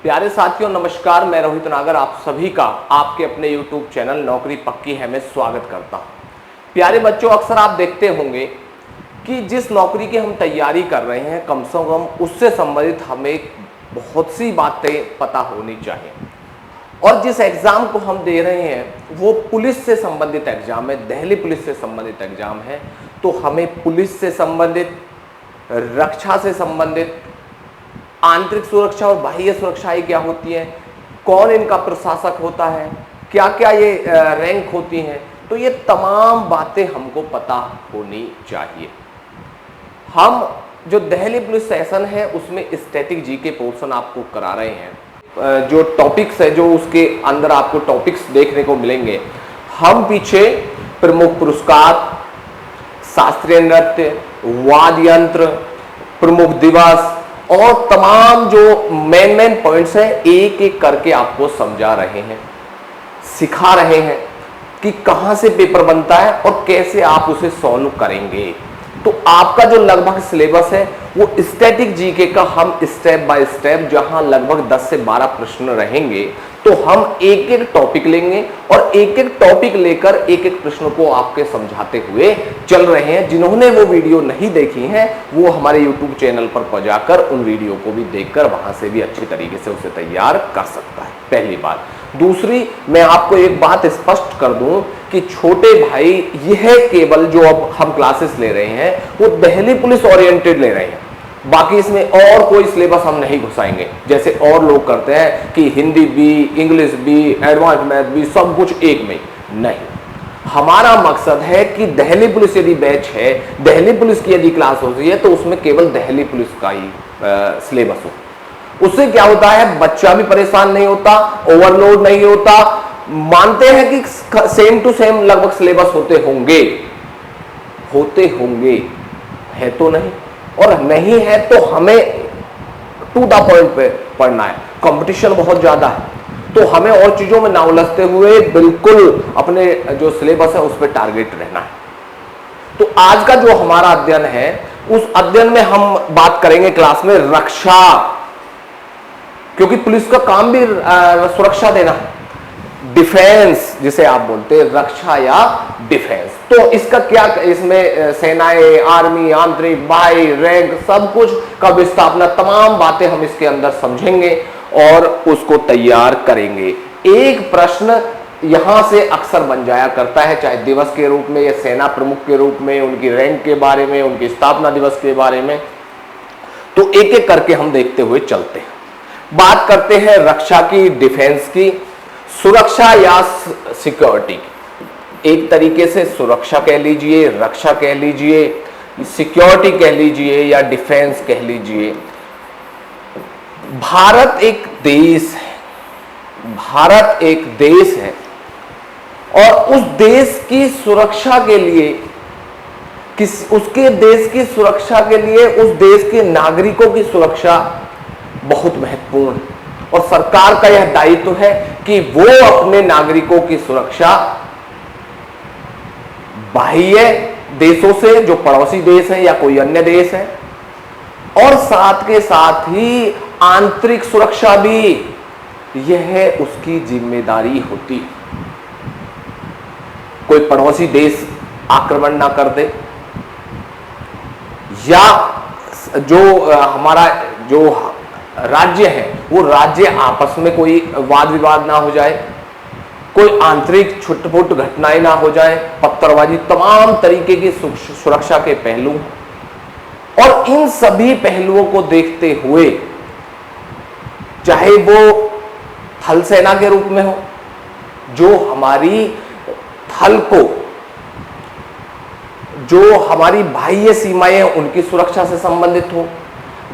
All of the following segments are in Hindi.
प्यारे साथियों नमस्कार, मैं रोहित नागर आप सभी का आपके अपने YouTube चैनल नौकरी पक्की है में स्वागत करता हूं। प्यारे बच्चों, अक्सर आप देखते होंगे कि जिस नौकरी की हम तैयारी कर रहे हैं कम से कम उससे संबंधित हमें बहुत सी बातें पता होनी चाहिए। और जिस एग्ज़ाम को हम दे रहे हैं वो पुलिस से संबंधित एग्ज़ाम है, दिल्ली पुलिस से संबंधित एग्ज़ाम है, तो हमें पुलिस से संबंधित, रक्षा से संबंधित, आंतरिक सुरक्षा और बाह्य सुरक्षाएं क्या होती हैं, कौन इनका प्रशासक होता है, क्या क्या ये रैंक होती हैं, तो ये तमाम बातें हमको पता होनी चाहिए। हम जो दिल्ली पुलिस सेशन है उसमें स्टैटिक जीके पोर्शन आपको करा रहे हैं। जो टॉपिक्स है, जो उसके अंदर आपको टॉपिक्स देखने को मिलेंगे, हम पीछे प्रमुख पुरस्कार, शास्त्रीय नृत्य, वाद्य यंत्र, प्रमुख दिवस और तमाम जो मेन पॉइंट्स हैं एक एक करके आपको समझा रहे हैं, सिखा रहे हैं कि कहां से पेपर बनता है और कैसे आप उसे सॉल्व करेंगे। तो आपका जो लगभग सिलेबस है वो स्टैटिक जीके का हम स्टेप बाय स्टेप, जहां लगभग 10 से 12 प्रश्न रहेंगे, तो हम एक एक टॉपिक लेंगे और एक एक टॉपिक लेकर एक एक प्रश्न को आपके समझाते हुए चल रहे हैं। जिन्होंने वो वीडियो नहीं देखी है वो हमारे YouTube चैनल पर जाकर उन वीडियो को भी देखकर वहां से भी अच्छी तरीके से उसे तैयार कर सकता है, पहली बात। दूसरी, मैं आपको एक बात स्पष्ट कर दूं कि छोटे भाई, यह केवल जो अब हम क्लासेस ले रहे हैं वो दिल्ली पुलिस ओरिएंटेड ले रहे हैं, बाकी इसमें और कोई सिलेबस हम नहीं घुसाएंगे। जैसे और लोग करते हैं कि हिंदी भी, इंग्लिश भी, एडवांस मैथ भी, सब कुछ एक में नहीं। हमारा मकसद है कि दिल्ली पुलिस यदि बैच है, दिल्ली पुलिस की यदि क्लास होती है तो उसमें केवल दिल्ली पुलिस का ही सिलेबस हो। उससे क्या होता है, बच्चा भी परेशान नहीं होता, ओवरलोड नहीं होता। मानते हैं कि सेम टू सेम लगभग सिलेबस होते होंगे, है तो नहीं, और नहीं है तो हमें टू द पॉइंट पे पढ़ना है। कंपटीशन बहुत ज्यादा है तो हमें और चीजों में ना उलझते हुए बिल्कुल अपने जो सिलेबस है उस पर टारगेट रहना है। तो आज का जो हमारा अध्ययन है उस अध्ययन में हम बात करेंगे क्लास में रक्षा, क्योंकि पुलिस का काम भी सुरक्षा देना है। डिफेंस जिसे आप बोलते हैं, रक्षा या डिफेंस, तो इसका क्या, इसमें सेनाएं, आर्मी, आंतरिक, बाह्य, रैंक, सब कुछ का विस्थापना, तमाम बातें हम इसके अंदर समझेंगे और उसको तैयार करेंगे। एक प्रश्न यहां से अक्सर बन जाया करता है, चाहे दिवस के रूप में या सेना प्रमुख के रूप में, उनकी रैंक के बारे में, उनकी स्थापना दिवस के बारे में, तो एक एक करके हम देखते हुए चलते हैं। बात करते हैं रक्षा की, डिफेंस की, सुरक्षा या सिक्योरिटी। एक तरीके से सुरक्षा कह लीजिए, रक्षा कह लीजिए, सिक्योरिटी कह लीजिए या डिफेंस कह लीजिए। भारत एक देश है, भारत एक देश है और उस देश की सुरक्षा के लिए, उसके देश की सुरक्षा के लिए उस देश के नागरिकों की सुरक्षा बहुत महत्वपूर्ण है और सरकार का यह दायित्व है कि वो अपने नागरिकों की सुरक्षा बाह्य देशों से, जो पड़ोसी देश है या कोई अन्य देश है, और साथ के साथ ही आंतरिक सुरक्षा भी, यह उसकी जिम्मेदारी होती है। कोई पड़ोसी देश आक्रमण ना कर दे, या जो हमारा जो राज्य है वो राज्य आपस में कोई वाद विवाद ना हो जाए, कोई आंतरिक छुटपुट घटनाएं ना हो जाए, पत्थरबाजी, तमाम तरीके की सुरक्षा के पहलू। और इन सभी पहलुओं को देखते हुए, चाहे वो थल सेना के रूप में हो, जो हमारी थल को, जो हमारी बाह्य सीमाएं उनकी सुरक्षा से संबंधित हो,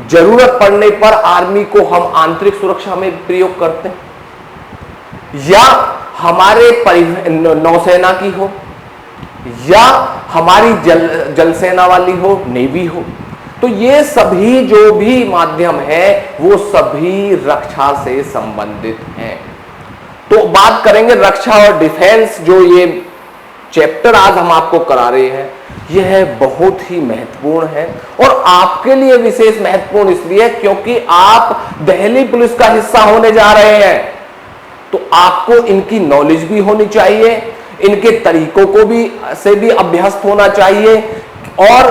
जरूरत पड़ने पर आर्मी को हम आंतरिक सुरक्षा में प्रयोग करते हैं, या हमारे नौसेना की हो, या हमारी जल सेना वाली हो, नेवी हो, तो ये सभी जो भी माध्यम है वो सभी रक्षा से संबंधित हैं। तो बात करेंगे रक्षा और डिफेंस, जो ये चैप्टर आज हम आपको करा रहे हैं, यह बहुत ही महत्वपूर्ण है और आपके लिए विशेष महत्वपूर्ण इसलिए क्योंकि आप दिल्ली पुलिस का हिस्सा होने जा रहे हैं। तो आपको इनकी नॉलेज भी होनी चाहिए, इनके तरीकों को भी से भी अभ्यस्त होना चाहिए। और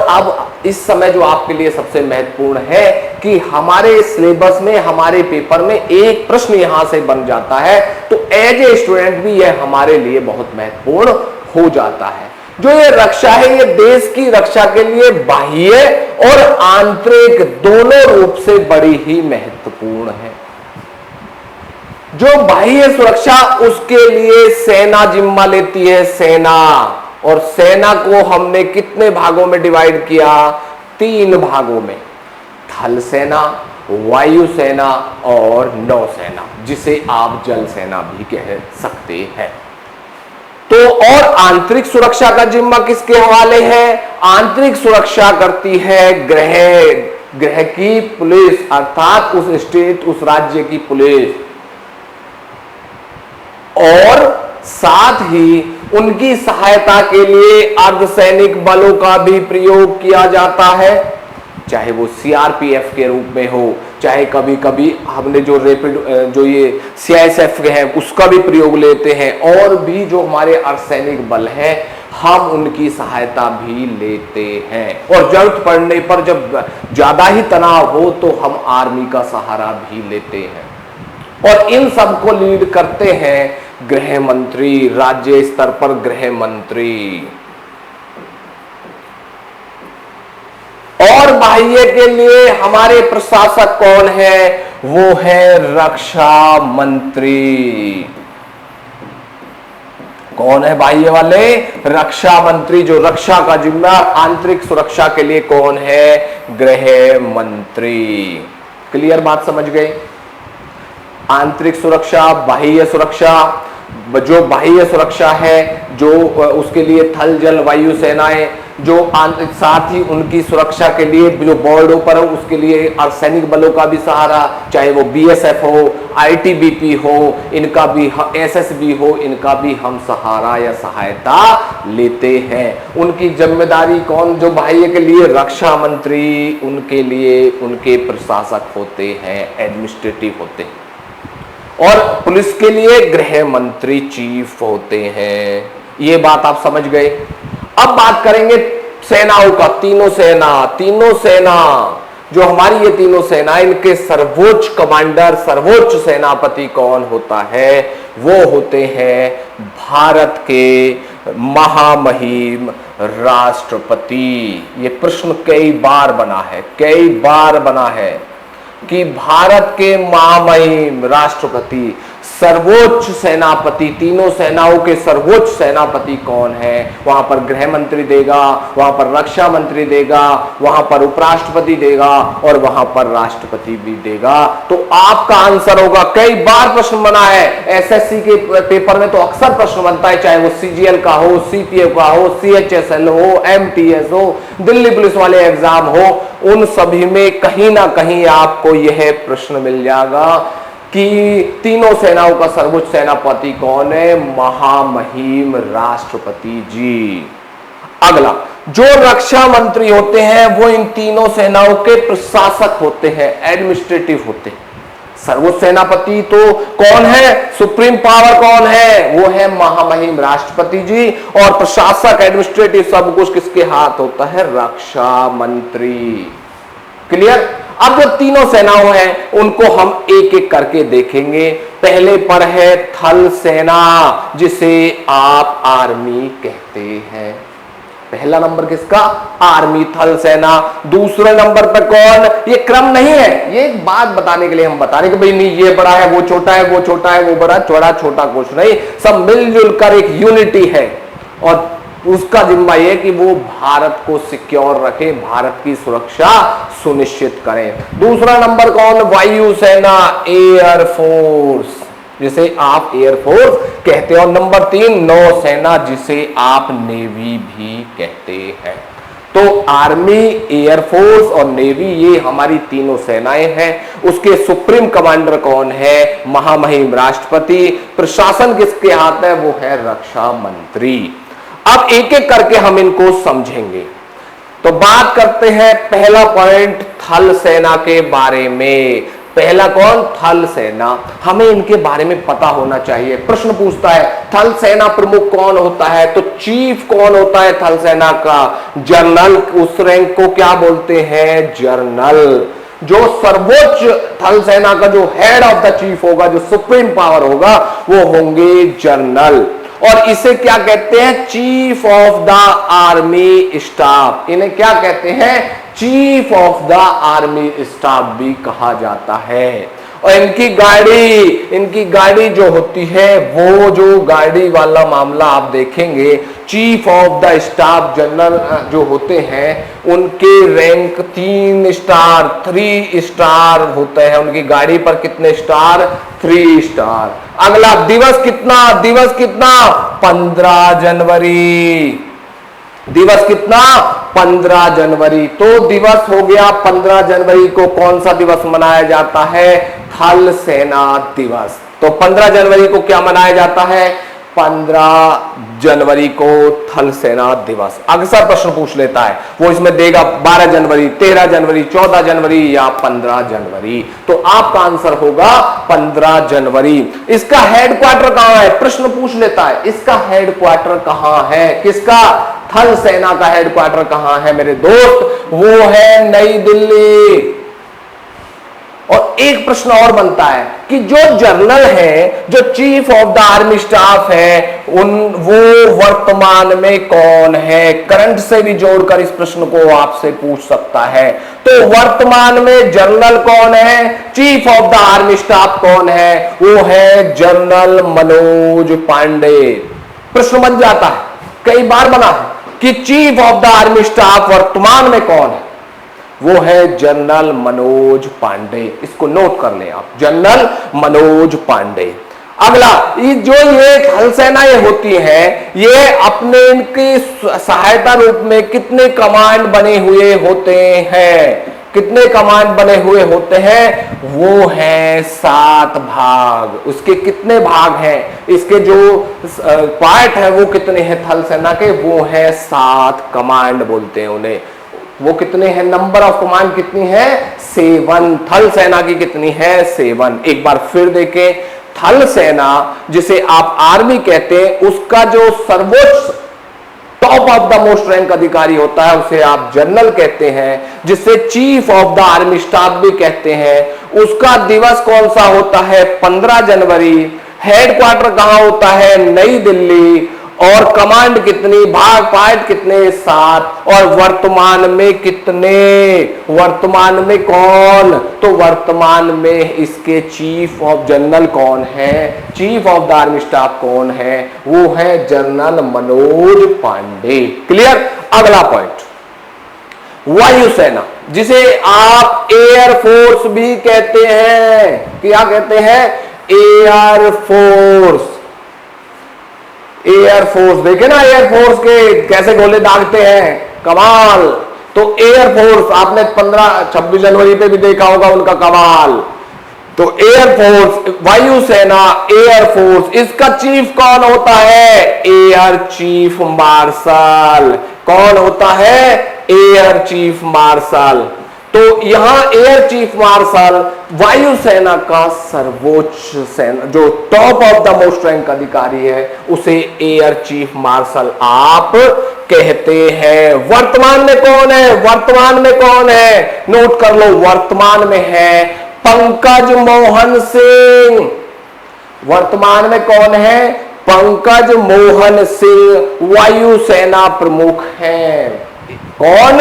अब इस समय जो आपके लिए सबसे महत्वपूर्ण है कि हमारे सिलेबस में, हमारे पेपर में एक प्रश्न यहां से बन जाता है, तो एज ए स्टूडेंट भी यह हमारे लिए बहुत महत्वपूर्ण हो जाता है। जो ये रक्षा है, ये देश की रक्षा के लिए बाह्य और आंतरिक दोनों रूप से बड़ी ही महत्वपूर्ण है। जो बाह्य सुरक्षा, उसके लिए सेना जिम्मा लेती है, सेना। और सेना को हमने कितने भागों में डिवाइड किया? 3 भागों में, थल सेना, वायु सेना और नौसेना, जिसे आप जल सेना भी कह सकते हैं। तो और आंतरिक सुरक्षा का जिम्मा किसके हवाले है? आंतरिक सुरक्षा करती है गृह की पुलिस, अर्थात उस स्टेट, उस राज्य की पुलिस। और साथ ही उनकी सहायता के लिए अर्धसैनिक बलों का भी प्रयोग किया जाता है, चाहे वो सीआरपीएफ के रूप में हो, चाहे कभी कभी हमने जो रैपिड जो ये सीआईएसएफ है उसका भी प्रयोग लेते हैं। और भी जो हमारे अर्धसैनिक बल हैं, हम उनकी सहायता भी लेते हैं। और जरूरत पड़ने पर जब ज्यादा ही तनाव हो तो हम आर्मी का सहारा भी लेते हैं। और इन सब को लीड करते हैं गृह मंत्री, राज्य स्तर पर गृह मंत्री। और बाह्य के लिए हमारे प्रशासक कौन है? वो है रक्षा मंत्री। कौन है बाह्य वाले? रक्षा मंत्री। जो रक्षा का जिम्मा, आंतरिक सुरक्षा के लिए कौन है? गृह मंत्री। क्लियर बात समझ गए? आंतरिक सुरक्षा, बाह्य सुरक्षा। जो बाह्य सुरक्षा है, जो उसके लिए थल जल वायु सेनाएं, जो साथ ही उनकी सुरक्षा के लिए जो बॉर्डर पर हो उसके लिए अर्धसैनिक बलों का भी सहारा, चाहे वो बीएसएफ हो, आईटीबीपी हो, इनका भी, एसएसबी हो, इनका भी हम सहारा या सहायता लेते हैं। उनकी जिम्मेदारी कौन? जो बाह्य के लिए रक्षा मंत्री, उनके लिए उनके प्रशासक होते हैं, एडमिनिस्ट्रेटिव होते हैं। और पुलिस के लिए गृह मंत्री चीफ होते हैं। ये बात आप समझ गए। अब बात करेंगे सेनाओं का। तीनों सेना जो हमारी ये तीनों सेना, इनके सर्वोच्च कमांडर, सर्वोच्च सेनापति कौन होता है? वो होते हैं भारत के महामहिम राष्ट्रपति। ये प्रश्न कई बार बना है कि भारत के महामहिम राष्ट्रपति, सर्वोच्च सेनापति, तीनों सेनाओं के सर्वोच्च सेनापति कौन है? वहां पर गृह मंत्री देगा, वहां पर रक्षा मंत्री देगा, वहां पर उपराष्ट्रपति देगा और वहां पर राष्ट्रपति भी देगा। तो आपका आंसर होगा, कई बार प्रश्न बना है एसएससी के पेपर में, तो अक्सर प्रश्न बनता है, चाहे वो सीजीएल का हो, सीपीएफ का हो, सीएचएसएल हो, एमटीएस हो, दिल्ली पुलिस वाले एग्जाम हो, उन सभी में कहीं ना कहीं आपको यह प्रश्न मिल जाएगा कि तीनों सेनाओं का सर्वोच्च सेनापति कौन है? महामहिम राष्ट्रपति जी। अगला, जो रक्षा मंत्री होते हैं वो इन तीनों सेनाओं के प्रशासक होते हैं, एडमिनिस्ट्रेटिव होते हैं। सर्वोच्च सेनापति तो कौन है? सुप्रीम पावर कौन है? वो है महामहिम राष्ट्रपति जी। और प्रशासक, एडमिनिस्ट्रेटिव, सब कुछ किसके हाथ होता है? रक्षा मंत्री। क्लियर? अब जो तीनों सेनाओं हैं उनको हम एक एक करके देखेंगे। पहले पर है थल सेना, जिसे आप आर्मी कहते हैं। पहला नंबर किसका? आर्मी, थल सेना। दूसरे नंबर पर कौन? ये क्रम नहीं है, ये एक बात बताने के लिए हम बता रहे कि भाई नहीं ये बड़ा है, वो छोटा है, वो छोटा है, वो बड़ा, छोटा छोटा कुछ नहीं, सब मिलजुल कर एक यूनिटी है। और उसका जिम्मा यह कि वो भारत को सिक्योर रखे, भारत की सुरक्षा सुनिश्चित करें। दूसरा नंबर कौन? वायु सेना, एयर फोर्स, जिसे आप एयरफोर्स कहते हैं। और नंबर 3 नौसेना, जिसे आप नेवी भी कहते हैं। तो आर्मी, एयरफोर्स और नेवी, ये हमारी तीनों सेनाएं हैं। उसके सुप्रीम कमांडर कौन है? महामहिम राष्ट्रपति। प्रशासन किसके हाथ है? वो है रक्षा मंत्री। अब एक एक करके हम इनको समझेंगे। तो बात करते हैं पहला पॉइंट थल सेना के बारे में। पहला कौन? थल सेना। हमें इनके बारे में पता होना चाहिए। प्रश्न पूछता है थल सेना प्रमुख कौन होता है, तो चीफ कौन होता है थल सेना का? जनरल। उस रैंक को क्या बोलते हैं? जनरल। जो सर्वोच्च थल सेना का जो हेड ऑफ द चीफ होगा, जो सुप्रीम पावर होगा, वो होंगे जनरल। और इसे क्या कहते हैं? Chief of the army staff. इन्हें क्या कहते हैं? Chief of the army staff भी कहा जाता है। और इनकी गाड़ी जो होती है, वो जो गाड़ी वाला मामला आप देखेंगे, chief of the staff general जो होते हैं, उनके रैंक 3 स्टार 3 स्टार होते हैं। उनकी गाड़ी पर कितने स्टार? 3 स्टार। अगला दिवस कितना? दिवस कितना? 15 जनवरी। दिवस कितना? 15 जनवरी। तो दिवस हो गया 15 जनवरी को कौन सा दिवस मनाया जाता है? थल सेना दिवस। तो 15 जनवरी को क्या मनाया जाता है? 15 जनवरी को थल सेना दिवस। अक्सर प्रश्न पूछ लेता है, वो इसमें देगा 12 जनवरी, 13 जनवरी, 14 जनवरी या 15 जनवरी। तो आपका आंसर होगा 15 जनवरी। इसका हेडक्वार्टर कहां है? प्रश्न पूछ लेता है, इसका हेडक्वार्टर कहां है? किसका? थल सेना का हेडक्वार्टर कहां है मेरे दोस्त? वो है नई दिल्ली। और एक प्रश्न और बनता है कि जो जनरल है, जो chief of the army staff है, वो वर्तमान में कौन है? करंट से भी जोड़कर इस प्रश्न को आपसे पूछ सकता है। तो वर्तमान में जनरल कौन है? Chief of the army staff कौन है? वो है जनरल मनोज पांडे। प्रश्न बन जाता है, कई बार बना है कि chief of the army staff वर्तमान में कौन है? वो है जनरल मनोज पांडे। इसको नोट कर लें आप, जनरल मनोज पांडे। अगला, ये थल सेना ये होती है, ये अपने इनकी सहायता रूप में कितने कमांड बने हुए होते हैं? कितने कमांड बने हुए होते हैं? वो है 7 भाग। उसके कितने भाग हैं? इसके जो पार्ट है वो कितने हैं थल सेना के? वो है 7 कमांड बोलते हैं उन्हें। वो कितने हैं? नंबर ऑफ कमांड कितनी है? 7। थल सेना की कितनी है? 7। एक बार फिर देखें, थल सेना जिसे आप आर्मी कहते हैं, उसका जो सर्वोच्च top of the most rank अधिकारी होता है, उसे आप जनरल कहते हैं, जिसे chief of the army staff भी कहते हैं। उसका दिवस कौन सा होता है? 15 जनवरी। हेडक्वार्टर कहां होता है? नई दिल्ली। और कमांड कितनी? भाग पार्ट कितने? 7। और वर्तमान में कितने? वर्तमान में कौन? तो वर्तमान में इसके चीफ ऑफ जनरल कौन है? Chief of the army staff कौन है? वो है जनरल मनोज पांडे। क्लियर? अगला पॉइंट, वायुसेना, जिसे आप एयर फोर्स भी कहते हैं। क्या कहते हैं? Air force. एयरफोर्स देखे ना, एयरफोर्स के कैसे गोले दागते हैं, कमाल। तो एयरफोर्स आपने 15-26 जनवरी पे भी देखा होगा उनका कमाल। तो एयरफोर्स, वायुसेना, एयरफोर्स, इसका चीफ कौन होता है? Air chief marshal. कौन होता है? Air chief marshal. तो यहां एयर चीफ मार्शल वायुसेना का सर्वोच्च सेना, जो top of the most rank अधिकारी है, उसे एयर चीफ मार्शल आप कहते हैं। वर्तमान में कौन है? वर्तमान में कौन है? नोट कर लो, वर्तमान में है पंकज मोहन सिंह। वर्तमान में कौन है? पंकज मोहन सिंह वायुसेना प्रमुख हैं। कौन?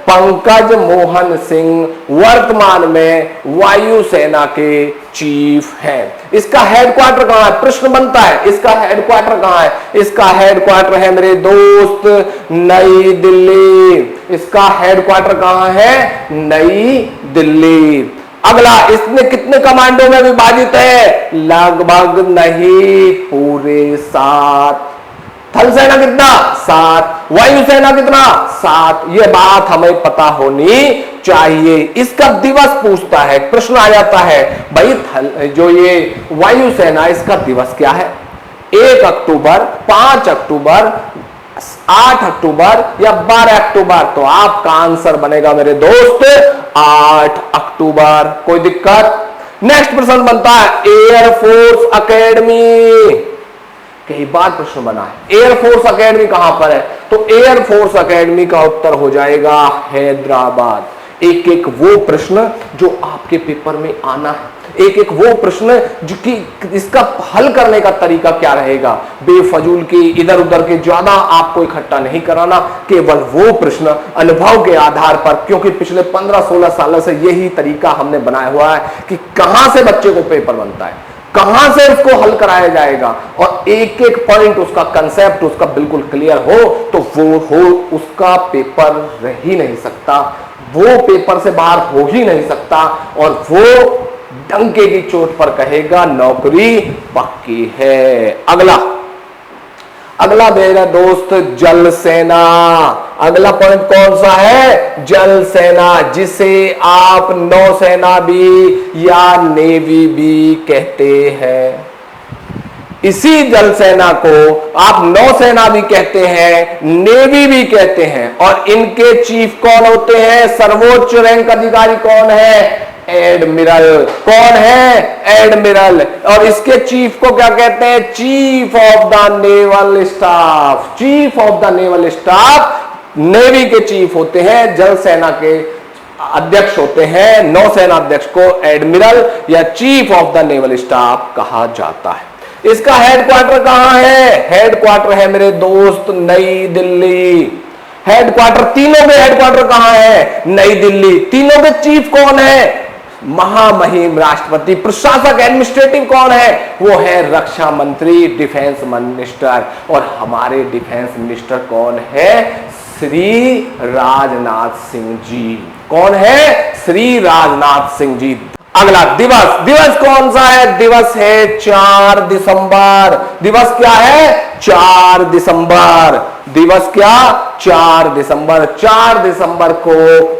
पंकज मोहन सिंह वर्तमान में वायुसेना के चीफ हैं। इसका हेडक्वार्टर कहां है? प्रश्न बनता है, इसका हेडक्वार्टर कहां है? इसका हेडक्वार्टर है मेरे दोस्त नई दिल्ली। इसका हेडक्वार्टर कहां है? नई दिल्ली। अगला, इसमें कितने कमांडो में विभाजित है? लगभग नहीं, पूरे 7। थल सेना कितना? 7। वायुसेना कितना? 7। यह बात हमें पता होनी चाहिए। इसका दिवस पूछता है, प्रश्न आ जाता है भाई, जो ये वायुसेना, इसका दिवस क्या है? 1 अक्टूबर, 5 अक्टूबर, 8 अक्टूबर या 12 अक्टूबर, तो आपका आंसर बनेगा मेरे दोस्त 8 अक्टूबर। कोई दिक्कत? नेक्स्ट प्रश्न बनता है एयरफोर्स अकेडमी। कई बार प्रश्न बना है एयरफोर्स अकेडमी कहां पर है, तो एयरफोर्स अकेडमी का उत्तर हो जाएगा हैदराबाद। एक एक वो प्रश्न जो आपके पेपर में आना है, एक एक वो प्रश्न जो कि इसका हल करने का तरीका क्या रहेगा, बेफजूल के इधर उधर के ज्यादा आपको इकट्ठा नहीं कराना, केवल वो प्रश्न अनुभव के आधार पर, क्योंकि पिछले 15-16 सालों से यही तरीका हमने बनाया हुआ है कि कहां से बच्चे को पेपर बनता है, कहां से उसको हल कराया जाएगा, और एक एक पॉइंट उसका कंसेप्ट उसका बिल्कुल क्लियर हो तो वो हो उसका पेपर रह ही नहीं सकता, वो पेपर से बाहर हो ही नहीं सकता, और वो डंके की चोट पर कहेगा नौकरी पक्की है। अगला मेरा दोस्त जल सेना। अगला पॉइंट कौन सा है? जल सेना, जिसे आप नौसेना भी या नेवी भी कहते हैं। इसी जल सेना को आप नौसेना भी कहते हैं, नेवी भी कहते हैं, और इनके चीफ कौन होते हैं? सर्वोच्च रैंक अधिकारी कौन है? एडमिरल। कौन है? एडमिरल। और इसके चीफ को क्या कहते हैं? Chief of the naval staff. Chief of the naval staff navy के चीफ होते हैं, जल सेना के अध्यक्ष होते हैं, नौसेना अध्यक्ष को एडमिरल या chief of the naval staff कहा जाता है। इसका हेडक्वार्टर कहां है? हेडक्वार्टर है मेरे दोस्त नई दिल्ली। हेडक्वार्टर, तीनों के हेडक्वार्टर कहां है? नई दिल्ली। तीनों के चीफ कौन है? महामहिम राष्ट्रपति। प्रशासक एडमिनिस्ट्रेटिव कौन है? वो है रक्षा मंत्री, डिफेंस मिनिस्टर। और हमारे डिफेंस मिनिस्टर कौन है? श्री राजनाथ सिंह जी। कौन है? श्री राजनाथ सिंह जी। अगला दिवस। दिवस कौन सा है? दिवस है 4 दिसंबर। दिवस क्या है? 4 दिसंबर। दिवस क्या? 4 दिसंबर। 4 दिसंबर को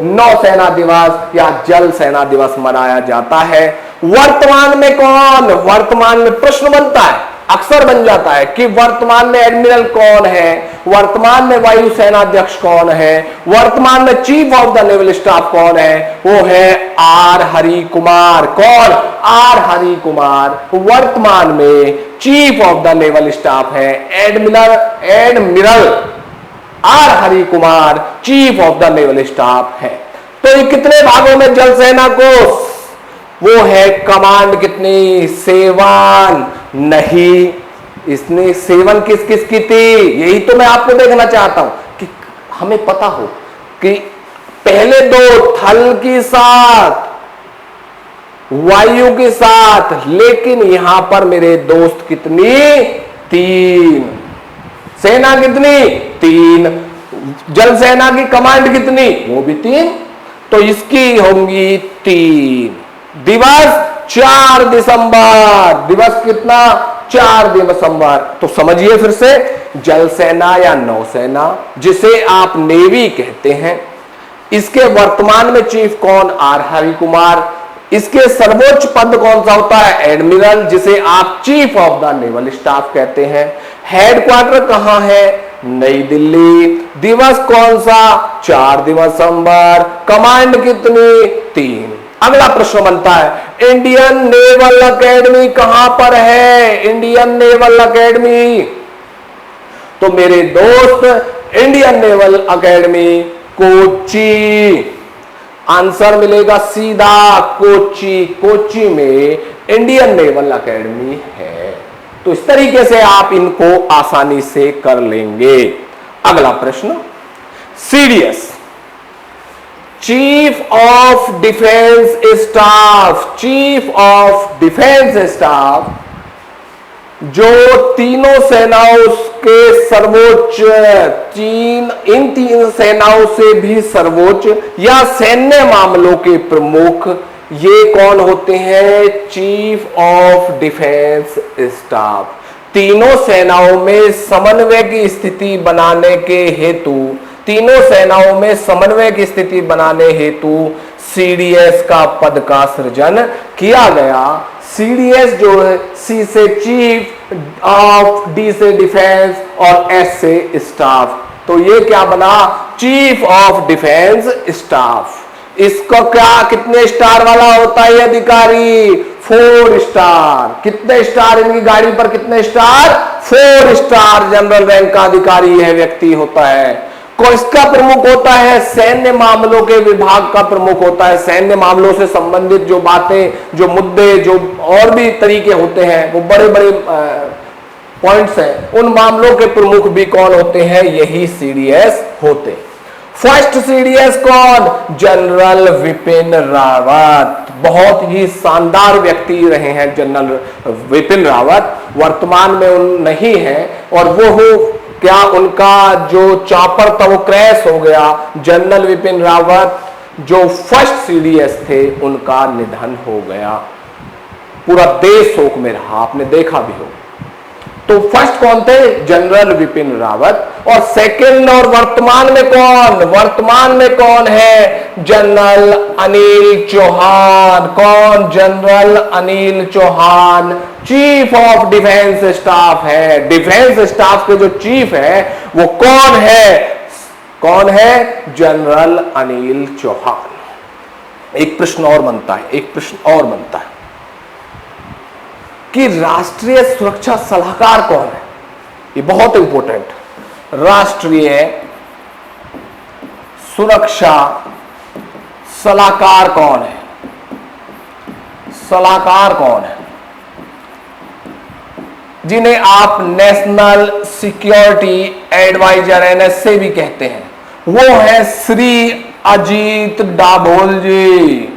नौसेना दिवस या जल सेना दिवस मनाया जाता है। वर्तमान में कौन? वर्तमान में प्रश्न बनता है, अक्सर बन जाता है कि वर्तमान में एडमिरल कौन है, वर्तमान में वायुसेना अध्यक्ष कौन है, वर्तमान में chief of the naval staff कौन है? वो है आर हरि कुमार। कौन? आर हरि कुमार वर्तमान में chief of the naval staff है। Admiral R Hari Kumar chief of the naval staff है। तो ये कितने भागों में जल सेना को? वो है कमांड कितनी? 7 नहीं। इसने 7 किस किस की थी? यही तो मैं आपको देखना चाहता हूं कि हमें पता हो कि पहले 2 थल के साथ, वायु के साथ, लेकिन यहां पर मेरे दोस्त कितनी? 3। सेना कितनी? 3। जल सेना की कमांड कितनी? वो भी 3। तो इसकी होंगी 3। दिवस 4 दिसंबर। दिवस कितना? 4 दिसंबर। तो समझिए फिर से, जल सेना या नौसेना, जिसे आप नेवी कहते हैं, इसके वर्तमान में चीफ कौन? आर हरि कुमार। इसके सर्वोच्च पद कौन सा होता है? एडमिरल, जिसे आप chief of the naval staff कहते हैं। हेडक्वार्टर कहां है? नई दिल्ली। दिवस कौन सा? 4 दिसंबर। कमांड कितनी? 3। अगला प्रश्न बनता है इंडियन नेवल अकेडमी कहां पर है? इंडियन नेवल अकेडमी, तो मेरे दोस्त Indian naval academy Kochi. Answer मिलेगा सीधा कोच्चि। कोच्चि में इंडियन नेवल अकेडमी है। तो इस तरीके से आप इनको आसानी से कर लेंगे। अगला प्रश्न, CDS chief of defence staff. Chief of defence staff जो तीनों सेनाओं के सर्वोच्च, इन 3 सेनाओं से भी सर्वोच्च या सैन्य मामलों के प्रमुख, ये कौन होते हैं? Chief of defence staff. तीनों सेनाओं में समन्वय की स्थिति बनाने के हेतु, तीनों सेनाओं में समन्वय की स्थिति बनाने हेतु सीडीएस का पद का सृजन किया गया। सीडीएस जो है, सी से चीफ, ऑफ, डी से डिफेंस और एस से स्टाफ। तो ये क्या बना, चीफ ऑफ डिफेंस स्टाफ। इसको क्या, कितने स्टार वाला होता है अधिकारी, 4 स्टार। कितने स्टार इनकी गाड़ी पर, कितने स्टार, 4 स्टार जनरल रैंक का अधिकारी यह व्यक्ति होता है। इसका प्रमुख होता है सैन्य मामलों के विभाग का प्रमुख होता है। सैन्य मामलों से संबंधित जो बातें, जो मुद्दे, जो और भी तरीके होते हैं, वो बड़े बड़े पॉइंट्स हैं, उन मामलों के प्रमुख भी कौन होते हैं, यही सीडीएस होते हैं। फर्स्ट सीडीएस कौन, जनरल विपिन रावत। बहुत ही शानदार व्यक्ति रहे हैं जनरल विपिन रावत। वर्तमान में उन नहीं है, और वो हो क्या, उनका जो चॉपर था वो क्रैश हो गया। जनरल विपिन रावत जो फर्स्ट सीडीएस थे, उनका निधन हो गया। पूरा देश शोक में रहा, आपने देखा भी हो। तो फर्स्ट कौन थे, जनरल विपिन रावत। और सेकंड और वर्तमान में कौन, वर्तमान में कौन है, जनरल अनिल चौहान। कौन, general Anil Chauhan chief of defence staff है। डिफेंस स्टाफ के जो चीफ है वो कौन है, कौन है, जनरल अनिल चौहान। एक प्रश्न और बनता है, एक प्रश्न और बनता है कि राष्ट्रीय सुरक्षा सलाहकार कौन है। ये बहुत इंपॉर्टेंट। राष्ट्रीय सुरक्षा सलाहकार कौन है, सलाहकार कौन है, जिन्हें आप नेशनल सिक्योरिटी एडवाइजर एनएसए भी कहते हैं, वो है श्री अजीत डाभोल जी।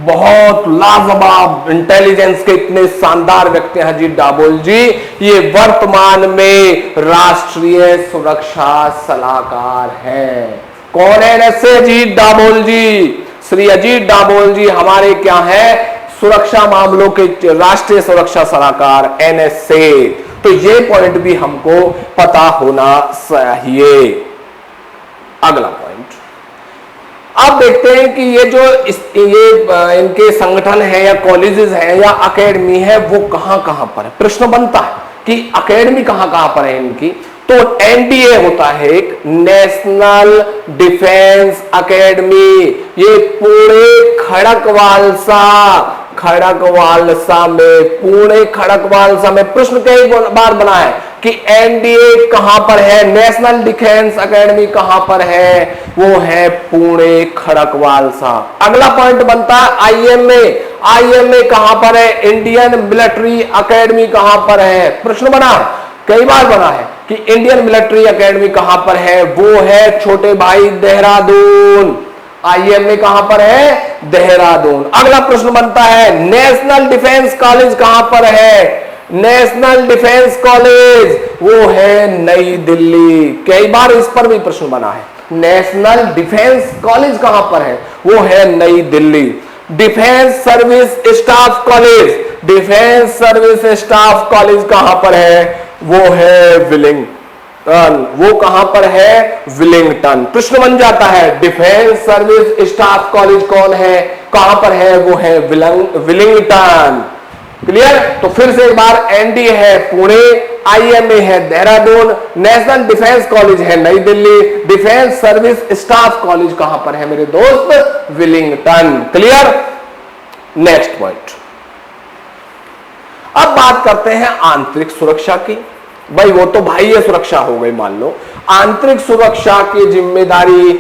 बहुत लाजवाब इंटेलिजेंस के इतने शानदार व्यक्ति हैं अजीत डाभोल जी। ये वर्तमान में राष्ट्रीय सुरक्षा सलाहकार हैं। कौन है एनएसए, अजीत डाभोल जी। श्री अजीत डाभोल जी हमारे क्या है, सुरक्षा मामलों के राष्ट्रीय सुरक्षा सलाहकार एनएसए। तो ये पॉइंट भी हमको पता होना चाहिए। अगला पॉइंट अब देखते हैं कि ये जो ये इनके संगठन है या कॉलेजेस है या एकेडमी है, वो कहां कहां पर है। प्रश्न बनता है कि एकेडमी कहां कहां पर है इनकी। तो एनडीए होता है एक, नेशनल डिफेंस एकेडमी। ये पूरे खड़कवालसा में, पुणे खड़कवालसा में। प्रश्न कई बार बना है कि एनडीए कहां पर है, नेशनल डिफेंस एकेडमी कहां पर है, वो है पुणे खड़कवालसा। अगला पॉइंट बनता है आईएमए। आईएमए कहां पर है, इंडियन मिलिट्री एकेडमी कहां पर है। प्रश्न बना है, कई बार बना है कि इंडियन मिलिट्री एकेडमी कहां पर है, वो है छोटे भाई देहरादून। आईएमए कहां पर है, देहरादून। अगला प्रश्न बनता है नेशनल डिफेंस कॉलेज कहां पर है। नेशनल डिफेंस कॉलेज वो है नई दिल्ली। कई बार इस पर भी प्रश्न बना है, नेशनल डिफेंस कॉलेज कहां पर है, वो है नई Delhi. Defence service staff college, defence service staff college कहां पर है, वो है विलिंगटन। वो कहां पर है, विलिंगटन। प्रश्न बन जाता है डिफेंस सर्विस स्टाफ कॉलेज कौन है, कहां पर है, वो है विलिंगटन। क्लियर। तो फिर से एक बार, एनडीए है पुणे, आईएमए है देहरादून, नेशनल डिफेंस कॉलेज है नई Delhi, defence service staff college कहां पर है मेरे दोस्त, विलिंगटन। क्लियर। नेक्स्ट पॉइंट, अब बात करते हैं आंतरिक सुरक्षा की। भाई वो तो बाह्य सुरक्षा हो गई, मान लो आंतरिक सुरक्षा की जिम्मेदारी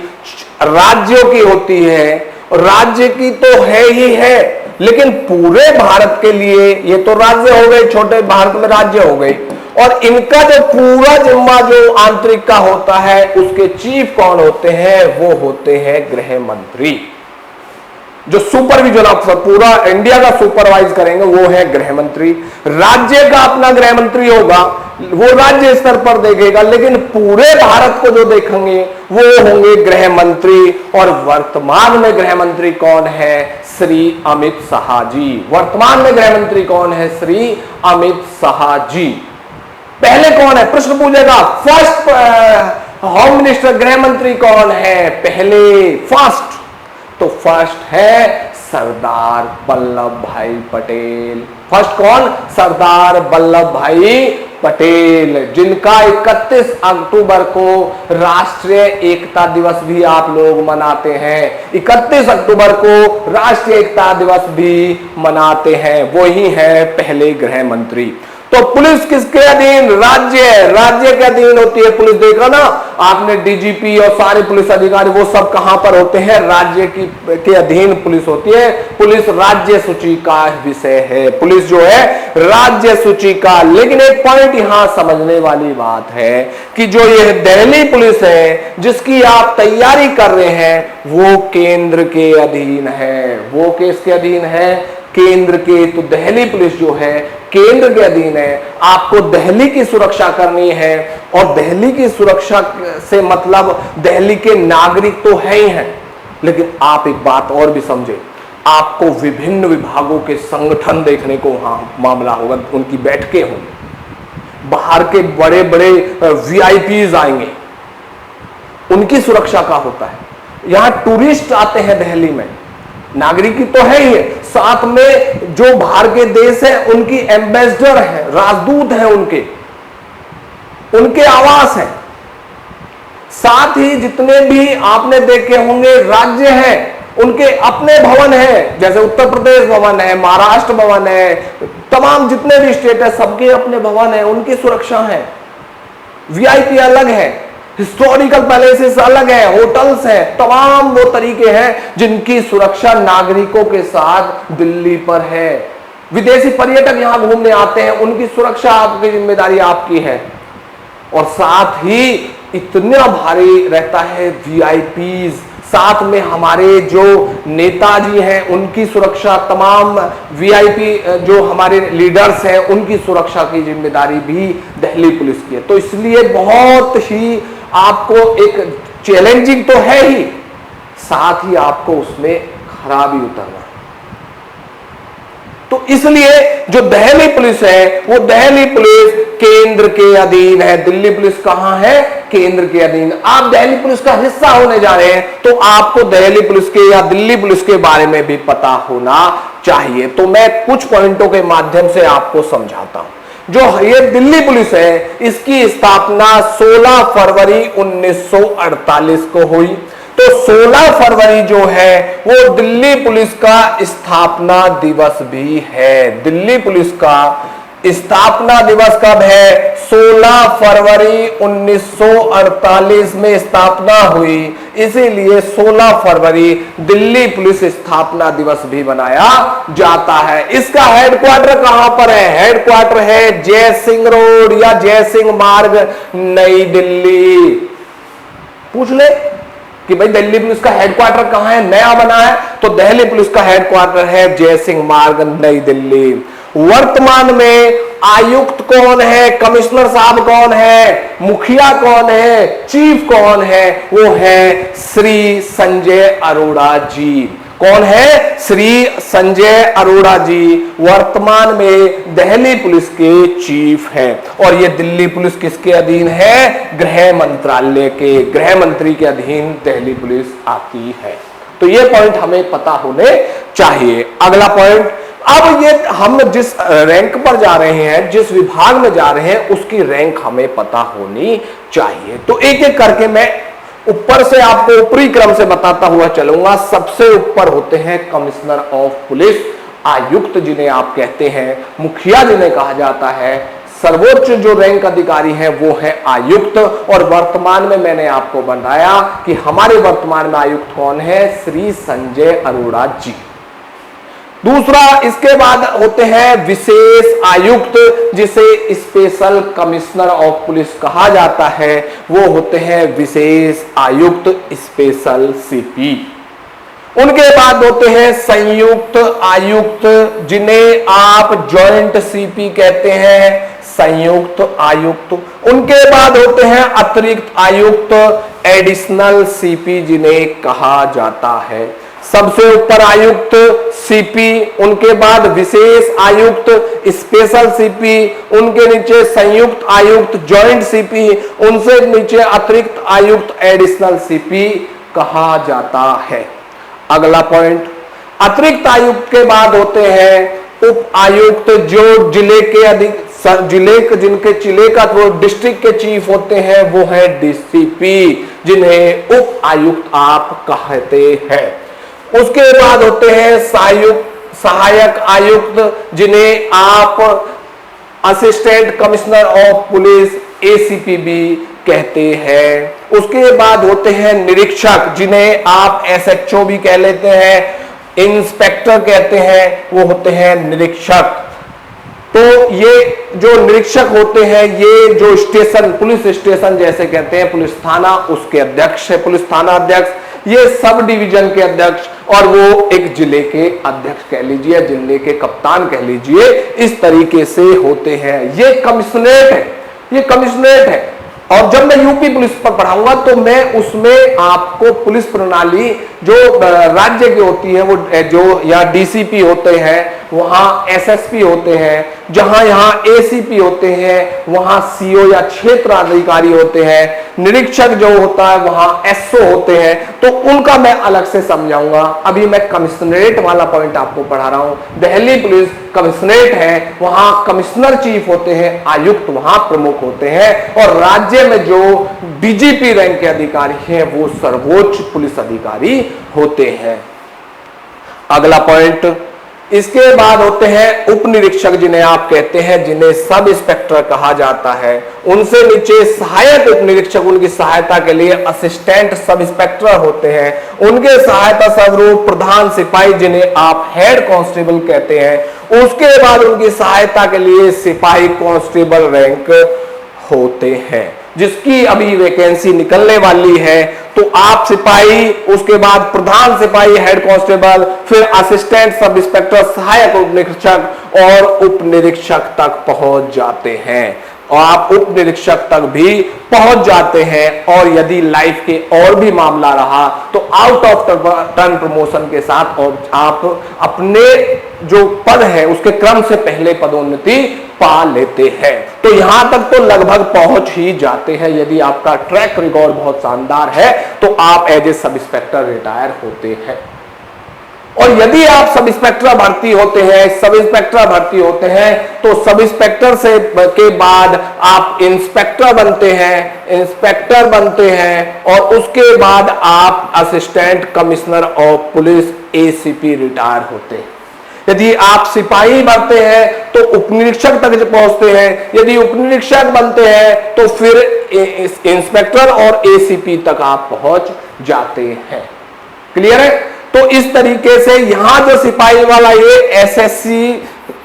राज्यों की होती है। राज्य की तो है ही है, लेकिन पूरे भारत के लिए ये तो राज्य हो गए, छोटे भारत में राज्य हो गए, और इनका जो पूरा जिम्मा जो आंतरिक का होता है, उसके चीफ कौन होते हैं, वो होते हैं गृह मंत्री। जो सुपरविजन ऑफिसर पूरा इंडिया का सुपरवाइज करेंगे, वो है गृह मंत्री। राज्य का अपना गृह मंत्री होगा, वो राज्य स्तर पर देखेगा, लेकिन पूरे भारत को जो देखेंगे वो होंगे गृह मंत्री। और वर्तमान में गृह मंत्री कौन है, श्री अमित शाह जी। वर्तमान में गृह मंत्री कौन है, श्री अमित शाह जी। पहले कौन है, प्रश्न पूछेगा फर्स्ट होम मिनिस्टर, गृह मंत्री कौन है पहले, फर्स्ट। तो फर्स्ट है सरदार वल्लभ भाई पटेल। फर्स्ट कौन? सरदार वल्लभ भाई पटेल, जिनका 31 अक्टूबर को राष्ट्रीय एकता दिवस भी आप लोग मनाते हैं। 31 अक्टूबर को राष्ट्रीय एकता दिवस भी मनाते हैं। वो ही है पहले गृह मंत्री। तो पुलिस किसके अधीन? राज्य के अधीन होती है पुलिस। देखा ना आपने, डीजीपी और सारे पुलिस अधिकारी वो सब कहां पर होते हैं? राज्य के अधीन पुलिस होती है। पुलिस राज्य सूची का विषय है, पुलिस जो है राज्य सूची का। लेकिन एक पॉइंट यहां समझने वाली बात है कि जो ये दिल्ली पुलिस है जिसकी आप तैयारी कर रहे हैं, वो केंद्र के अधीन है। वो किसके अधीन है? केंद्र के। तो दिल्ली पुलिस जो है केंद्र के अधीन है। आपको दिल्ली की सुरक्षा करनी है, और दिल्ली की सुरक्षा से मतलब दिल्ली के नागरिक तो है ही हैं, लेकिन आप एक बात और भी समझे, आपको विभिन्न विभागों के संगठन देखने को वहां मामला होगा, उनकी बैठकें होंगी, बाहर के बड़े बड़े वीआईपीज आएंगे, उनकी सुरक्षा का होता है। यहां टूरिस्ट आते हैं दिल्ली में, नागरिक तो है ही है, साथ में जो बाहर के देश है उनकी एम्बेसडर है, राजदूत है, उनके आवास है। साथ ही जितने भी आपने देखे होंगे राज्य हैं, उनके अपने भवन हैं, जैसे उत्तर प्रदेश भवन है, महाराष्ट्र भवन है, तमाम जितने भी स्टेट है सबके अपने भवन है, उनकी सुरक्षा है। वीआईपी अलग है, हिस्टोरिकल पैलेसेस अलग है, होटल्स हैं, तमाम वो तरीके हैं जिनकी सुरक्षा नागरिकों के साथ दिल्ली पर है। विदेशी पर्यटक यहां घूमने आते हैं, उनकी सुरक्षा आपकी जिम्मेदारी आपकी है। और साथ ही इतना भारी रहता है वीआईपीज, साथ में हमारे जो नेताजी हैं उनकी सुरक्षा, तमाम वीआईपी जो हमारे लीडर्स हैं उनकी सुरक्षा की जिम्मेदारी भी दिल्ली पुलिस की है। तो इसलिए बहुत ही आपको एक चैलेंजिंग तो है ही, साथ ही आपको उसमें खरा भी उतरना। तो इसलिए जो दिल्ली पुलिस है वो दिल्ली पुलिस केंद्र के अधीन है। दिल्ली पुलिस कहां है? केंद्र के अधीन। आप दिल्ली पुलिस का हिस्सा होने जा रहे हैं तो आपको दिल्ली पुलिस के या दिल्ली पुलिस के बारे में भी पता होना चाहिए। तो मैं कुछ पॉइंटों के माध्यम से आपको समझाता हूं। जो ये दिल्ली पुलिस है इसकी स्थापना 16 फरवरी 1948 को हुई। तो 16 फरवरी जो है वो दिल्ली पुलिस का स्थापना दिवस भी है। दिल्ली पुलिस का स्थापना दिवस कब है? 16 फरवरी 1948 में स्थापना हुई, इसीलिए 16 फरवरी दिल्ली पुलिस स्थापना दिवस भी मनाया जाता है। इसका हेडक्वार्टर कहां पर है? हेडक्वार्टर है जय सिंह रोड या जय सिंह मार्ग, नई दिल्ली। पूछ ले कि भाई दिल्ली पुलिस का हेडक्वार्टर कहां है, नया बना है, तो दिल्ली पुलिस का हेडक्वार्टर है जय सिंह मार्ग, नई दिल्ली। वर्तमान में आयुक्त कौन है? कमिश्नर साहब कौन है? मुखिया कौन है? चीफ कौन है? वो है श्री संजय अरोड़ा जी। कौन है? श्री संजय अरोड़ा जी वर्तमान में दिल्ली पुलिस के चीफ हैं। और ये दिल्ली पुलिस किसके अधीन है? गृह मंत्रालय के, गृह मंत्री के अधीन दिल्ली पुलिस आती है। तो ये पॉइंट हमें पता होने चाहिए। अगला पॉइंट, अब ये हम जिस रैंक पर जा रहे हैं, जिस विभाग में जा रहे हैं, उसकी रैंक हमें पता होनी चाहिए। तो एक एक करके मैं ऊपर से आपको ऊपरी क्रम से बताता हुआ चलूंगा। सबसे ऊपर होते हैं कमिश्नर ऑफ पुलिस, आयुक्त जिन्हें आप कहते हैं, मुखिया जिन्हें कहा जाता है। सर्वोच्च जो रैंक अधिकारी है वो है आयुक्त। और वर्तमान में मैंने आपको बताया कि हमारे वर्तमान में आयुक्त कौन है? श्री संजय अरोड़ा जी। दूसरा, इसके बाद होते हैं विशेष आयुक्त, जिसे स्पेशल कमिश्नर ऑफ पुलिस कहा जाता है। वो होते हैं विशेष आयुक्त, स्पेशल सीपी। उनके बाद होते हैं संयुक्त आयुक्त, जिन्हें आप जॉइंट सीपी कहते हैं, संयुक्त आयुक्त। उनके बाद होते हैं अतिरिक्त आयुक्त, एडिशनल सीपी जिन्हें कहा जाता है। सबसे ऊपर आयुक्त सीपी, उनके बाद विशेष आयुक्त स्पेशल सीपी, उनके नीचे संयुक्त आयुक्त जॉइंट सीपी, उनसे नीचे अतिरिक्त आयुक्त एडिशनल सीपी कहा जाता है। अगला पॉइंट, अतिरिक्त आयुक्त के बाद होते हैं उप आयुक्त, जो जिले का वो डिस्ट्रिक्ट के चीफ होते हैं, वो है डीसीपी, जिन्हें उप आयुक्त आप कहते हैं। उसके बाद होते हैं सहायक आयुक्त, जिन्हें आप assistant commissioner of police ACP भी कहते हैं। उसके बाद होते हैं निरीक्षक, जिन्हें आप एसएचओ भी कह लेते हैं, इंस्पेक्टर कहते हैं, वो होते हैं निरीक्षक। तो ये जो निरीक्षक होते हैं, ये जो स्टेशन, पुलिस स्टेशन जैसे कहते हैं, पुलिस थाना, उसके अध्यक्ष है पुलिस थाना अध्यक्ष, ये सब डिवीजन के अध्यक्ष, और वो एक जिले के अध्यक्ष कह लीजिए, जिले के कप्तान कह लीजिए, इस तरीके से होते हैं। ये कमिश्नरेट है, ये कमिश्नरेट है। और जब मैं यूपी पुलिस पर पढ़ाऊंगा तो मैं उसमें आपको पुलिस प्रणाली जो राज्य की होती है, वो जो यहाँ डीसीपी होते हैं, वहां एसएसपी होते हैं, जहां यहाँ एसीपी होते हैं, वहां सीओ या क्षेत्र अधिकारी होते हैं, निरीक्षक जो होता है वहां एसओ होते हैं, तो उनका मैं अलग से समझाऊंगा। अभी मैं कमिश्नरेट वाला पॉइंट आपको पढ़ा रहा हूं। दिल्ली पुलिस कमिश्नरेट है, वहां कमिश्नर चीफ होते हैं, आयुक्त वहां प्रमुख होते हैं, और राज्य में जो डीजीपी रैंक के अधिकारी हैं वो सर्वोच्च पुलिस अधिकारी होते हैं। अगला पॉइंट, इसके बाद होते हैं उप निरीक्षक, जिन्हें आप कहते हैं, जिन्हें सब इंस्पेक्टर कहा जाता है। उनसे नीचे सहायक उप निरीक्षक, उनकी सहायता के लिए असिस्टेंट सब इंस्पेक्टर होते हैं। उनके सहायता स्वरूप प्रधान सिपाही, जिन्हें आप हेड कांस्टेबल कहते हैं। उसके बाद उनकी सहायता के लिए सिपाही कांस्टेबल रैंक होते हैं, जिसकी अभी वैकेंसी निकलने वाली है। तो आप सिपाही, उसके बाद प्रधान सिपाही, हेड कांस्टेबल, फिर असिस्टेंट सब इंस्पेक्टर, सहायक उप निरीक्षक और उप निरीक्षक तक पहुंच जाते हैं, और आप उप निरीक्षक तक भी पहुंच जाते हैं। और यदि लाइफ के और भी मामला रहा तो आउट ऑफ टर्न प्रमोशन के साथ और आप अपने जो पद है उसके क्रम से पहले पदोन्नति पा लेते हैं। तो यहां तक तो लगभग पहुंच ही जाते हैं। यदि आपका ट्रैक रिकॉर्ड बहुत शानदार है तो आप as a sub inspector retire होते हैं। और यदि आप सब इंस्पेक्टर भर्ती होते हैं, सब इंस्पेक्टर भर्ती होते हैं, तो सब इंस्पेक्टर से के बाद आप इंस्पेक्टर बनते हैं, इंस्पेक्टर बनते हैं, और उसके बाद आप assistant commissioner of police ACP retire होते हैं। यदि आप सिपाही बनते हैं तो उपनिरीक्षक तक पहुंचते हैं। यदि उपनिरीक्षक बनते हैं तो फिर इंस्पेक्टर और एसीपी तक आप पहुंच जाते हैं। क्लियर है? तो इस तरीके से यहां जो सिपाही वाला ये एसएससी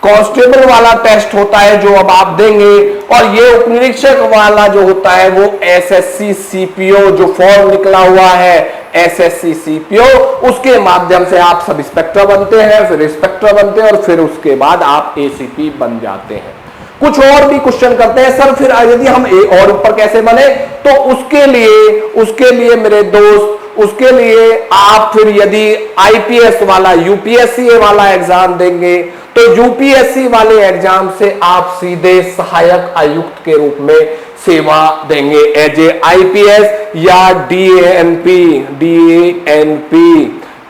कांस्टेबल वाला टेस्ट होता है जो अब आप देंगे, और ये उपनिरीक्षक वाला जो होता है वो एसएससी सीपीओ, जो फॉर्म निकला हुआ है एसएससी सीपीओ, उसके माध्यम से आप सब इंस्पेक्टर बनते हैं, फिर इंस्पेक्टर बनते हैं, और फिर उसके बाद आप एसीपी बन जाते हैं। कुछ और भी क्वेश्चन करते हैं सर, फिर यदि हम और ऊपर कैसे बने, तो उसके लिए मेरे दोस्त, उसके लिए आप फिर यदि आईपीएस वाला यूपीएससी वाला एग्जाम देंगे तो यूपीएससी वाले एग्जाम से आप सीधे सहायक आयुक्त के रूप में सेवा देंगे एज ए आईपीएस या डीएनपी।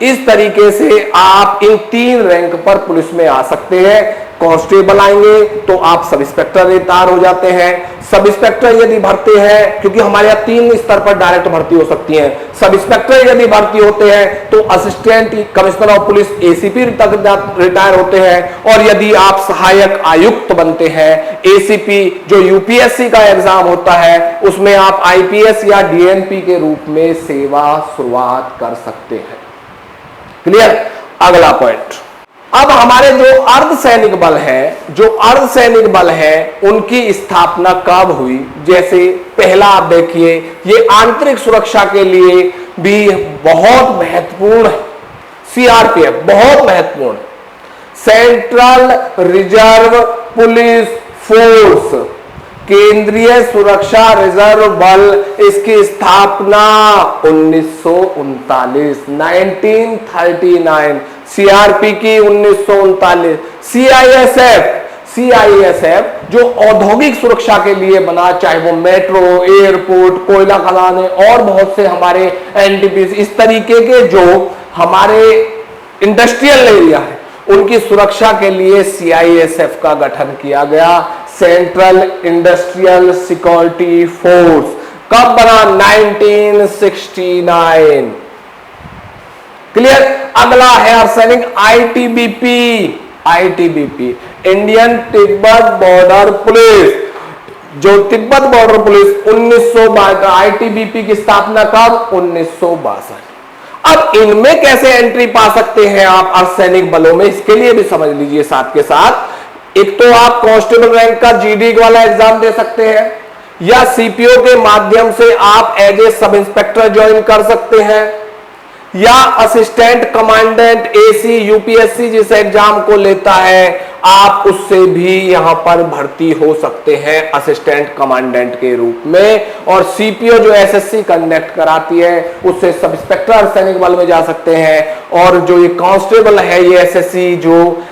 इस तरीके से आप इन 3 रैंक पर पुलिस में आ सकते हैं। कांस्टेबल आएंगे तो आप सब इंस्पेक्टर रिटायर हो जाते हैं। सब इंस्पेक्टर यदि भर्ती है, क्योंकि हमारे यहाँ 3 स्तर पर डायरेक्ट भर्ती हो सकती है। सब इंस्पेक्टर यदि भर्ती होते हैं तो assistant commissioner of police ACP तक रिटायर होते हैं। और यदि आप सहायक आयुक्त बनते हैं, एसीपी जो यूपीएससी का एग्जाम होता है, उसमें आप आईपीएस या डीएनपी के रूप में सेवा शुरुआत कर सकते हैं। क्लियर? अगला पॉइंट, अब हमारे जो अर्धसैनिक बल है उनकी स्थापना कब हुई? जैसे पहला आप देखिए, ये आंतरिक सुरक्षा के लिए भी बहुत महत्वपूर्ण है। सीआरपीएफ बहुत महत्वपूर्ण, सेंट्रल रिजर्व पुलिस फोर्स, केंद्रीय सुरक्षा रिजर्व बल, इसकी स्थापना 1939 सीआरपी की 1939। सीआईएसएफ जो औद्योगिक सुरक्षा के लिए बना, चाहे वो मेट्रो, एयरपोर्ट, कोयला खदानें और बहुत से हमारे एनटीपीसी, इस तरीके के जो हमारे इंडस्ट्रियल एरिया है, उनकी सुरक्षा के लिए सीआईएसएफ का गठन किया गया, सेंट्रल इंडस्ट्रियल सिक्योरिटी फोर्स। कब बना? 1969। क्लियर। अगला है arsenic ITBP. ITBP Indian Tibet border police, जो तिब्बत बॉर्डर पुलिस 1962। आईटीबीपी की स्थापना कब? 1962। अब इनमें कैसे एंट्री पा सकते हैं आप अर्धसैनिक बलों में, इसके लिए भी समझ लीजिए साथ के साथ। एक तो आप कांस्टेबल रैंक का जीडी वाला एग्जाम दे सकते हैं, या सीपीओ के माध्यम से आप as a sub inspector join कर सकते हैं, या असिस्टेंट कमांडेंट एसी यूपीएससी जिस एग्जाम को लेता है आप उससे भी यहां पर भर्ती हो सकते हैं असिस्टेंट कमांडेंट के रूप में। और सीपीओ जो एसएससी कंडक्ट कराती है उससे सब इंस्पेक्टर सैनिक बल में जा सकते हैं। और जो ये कांस्टेबल है, ये एसएससी जो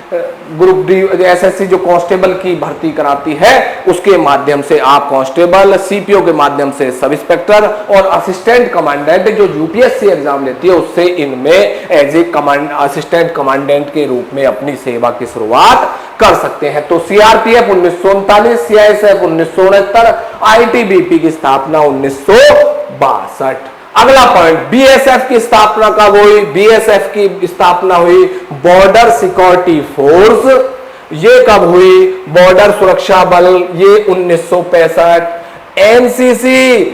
ग्रुप डी एसएससी जो कांस्टेबल की भर्ती कराती है उसके माध्यम से आप कांस्टेबल, सीपीओ के माध्यम से सब इंस्पेक्टर, और असिस्टेंट कमांडेंट जो यूपीएससी एग्जाम लेती है उससे इनमें एज ए असिस्टेंट कमांडेंट के रूप में अपनी सेवा की शुरुआत कर सकते हैं। तो सीआरपीएफ 1939, सीआईएसएफ 1969, आईटीबीपी की स्थापना 1962। अगला पॉइंट, बीएसएफ की स्थापना कब हुई? बीएसएफ की स्थापना हुई बॉर्डर सिक्योरिटी फोर्स, ये कब हुई? बॉर्डर सुरक्षा बल, ये 1965। NCC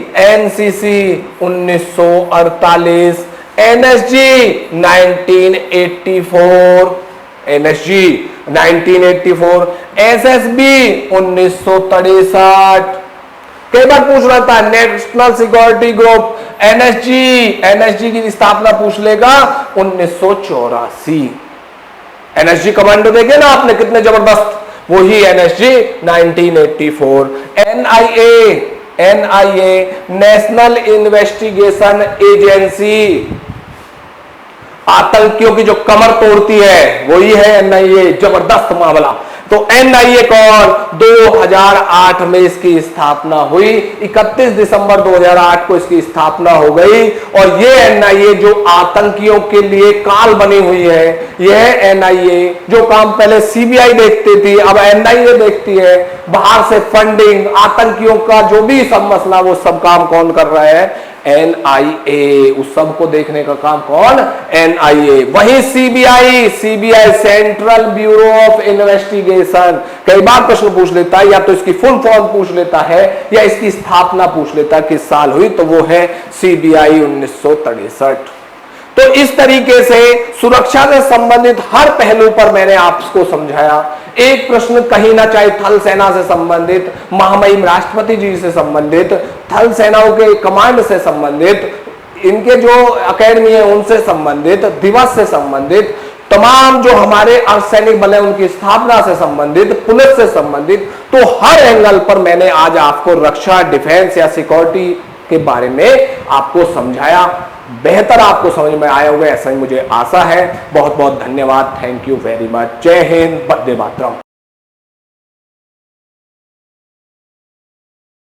1948, NSG 1984, NSG 1984, SSB 1963। कई बार पूछ रहा था नेशनल सिक्योरिटी ग्रुप एनएसजी की स्थापना पूछ लेगा 1984। एनएसजी कमांडो देखे ना आपने कितने जबरदस्त, वही NSG 1984। NIA national investigation agency, आतंकियों की जो कमर तोड़ती है वही है एनआईए, जबरदस्त मामला। तो एनआईए कौन? 2008 में इसकी स्थापना हुई, 31 दिसंबर 2008 को इसकी स्थापना हो गई। और ये एनआईए जो आतंकियों के लिए काल बनी हुई है, यह एनआईए जो काम पहले सीबीआई देखती थी अब एनआईए देखती है। बाहर से फंडिंग, आतंकियों का जो भी सब मसला, वो सब काम कौन कर रहा है? एनआईए। उस सब को देखने का काम कौन? एनआईए। वही CBI central bureau of investigation. कई बार प्रश्न पूछ लेता है, या तो इसकी फुल फॉर्म पूछ लेता है या इसकी स्थापना पूछ लेता है किस साल हुई, तो वो है सीबीआई 1963। तो इस तरीके से सुरक्षा से संबंधित हर पहलू पर मैंने आपको समझाया। एक प्रश्न कहीं ना, चाहे थल सेना से संबंधित, महामहिम राष्ट्रपति जी से संबंधित, थल सेनाओं के कमांड से संबंधित, इनके जो अकेडमी है उनसे संबंधित, दिवस से संबंधित, तमाम जो हमारे अर्धसैनिक बल है उनकी स्थापना से संबंधित, पुलिस से संबंधित, तो हर एंगल पर मैंने आज आपको रक्षा, डिफेंस या सिक्योरिटी के बारे में आपको समझाया। बेहतर आपको समझ में आया होगा, ऐसा ही मुझे आशा है। बहुत बहुत धन्यवाद। Thank you very much. जय हिंद, वंदे मातरम।